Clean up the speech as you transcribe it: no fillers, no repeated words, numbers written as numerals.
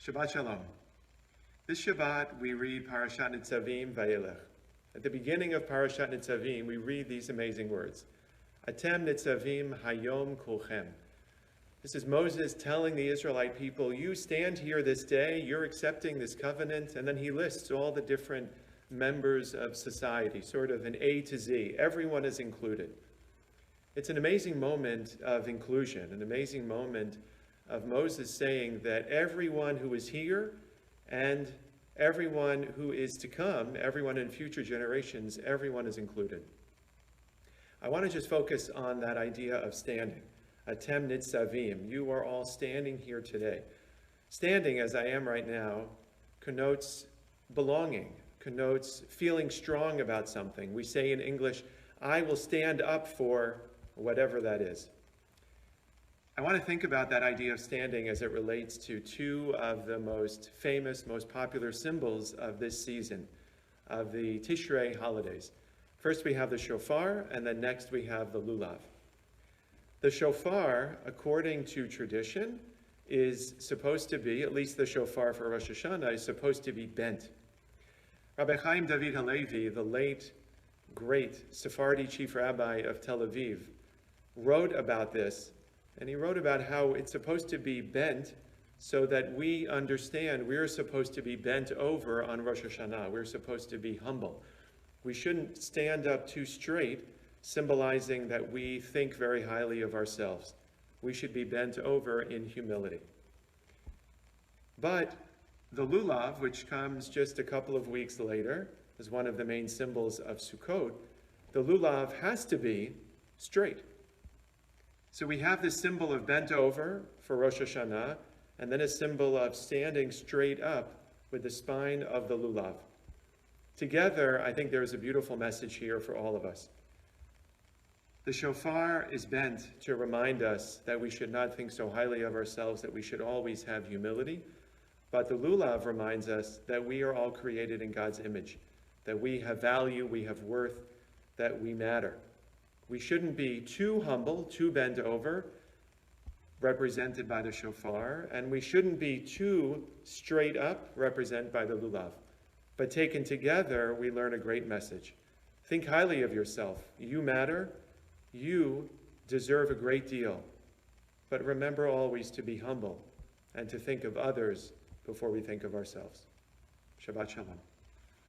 Shabbat Shalom. This Shabbat we read Parashat Nitzavim Vayelech. At the beginning of Parashat Nitzavim we read these amazing words. Atem Nitzavim Hayom Kulchem. This is Moses telling the Israelite people, you stand here this day, you're accepting this covenant, and then he lists all the different members of society, sort of an A to Z. Everyone is included. It's an amazing moment of inclusion, an amazing moment of Moses saying that everyone who is here and everyone who is to come, everyone in future generations, everyone is included. I want to just focus on that idea of standing. Atem nitzavim, you are all standing here today. Standing, as I am right now, connotes belonging, connotes feeling strong about something. We say in English, I will stand up for whatever that is. I want to think about that idea of standing as it relates to two of the most famous, most popular symbols of this season, of the Tishrei holidays. First we have the shofar, and then next we have the lulav. The shofar, according to tradition, is supposed to be, at least the shofar for Rosh Hashanah, is supposed to be bent. Rabbi Chaim David Halevi, the late, great Sephardi chief rabbi of Tel Aviv, wrote about this. And he wrote about how it's supposed to be bent so that we understand we're supposed to be bent over on Rosh Hashanah. We're supposed to be humble. We shouldn't stand up too straight, symbolizing that we think very highly of ourselves. We should be bent over in humility. But the lulav, which comes just a couple of weeks later, as one of the main symbols of Sukkot, the lulav has to be straight. So we have this symbol of bent over for Rosh Hashanah, and then a symbol of standing straight up with the spine of the lulav. Together, I think there is a beautiful message here for all of us. The shofar is bent to remind us that we should not think so highly of ourselves, that we should always have humility. But the lulav reminds us that we are all created in God's image, that we have value, we have worth, that we matter. We shouldn't be too humble, too bent over, represented by the shofar, and we shouldn't be too straight up, represented by the lulav. But taken together, we learn a great message. Think highly of yourself. You matter. You deserve a great deal. But remember always to be humble and to think of others before we think of ourselves. Shabbat Shalom.